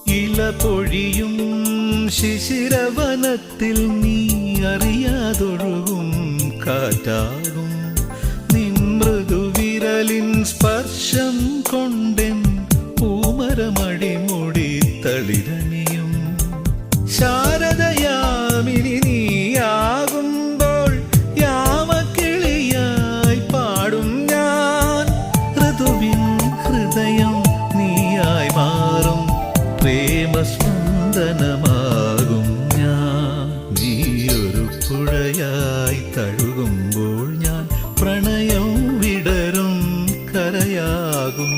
ഇല പൊഴിയും ശിശിരവനത്തിൽ നീ അറിയാതൊഴുകും കാറ്റാകും. നിൻ മൃദുവിരലിൻ സ്പർശം കൊണ്ടെൻ പൂമരമടിമുടി തളിരണിയും. ശാരദയാമിനി നീയാകുമ്പോൾ യാമക്കിളിയായി പാടും ഞാൻ. ഋതുവിൻ ഹൃദയം നീയായി മാറും പ്രേമസ്പന്ദനമാകും ഞാൻ. നീയൊരു പുഴയായി തഴുകുമ്പോൾ ഞാൻ പ്രണയം വിടരും കരയാകും.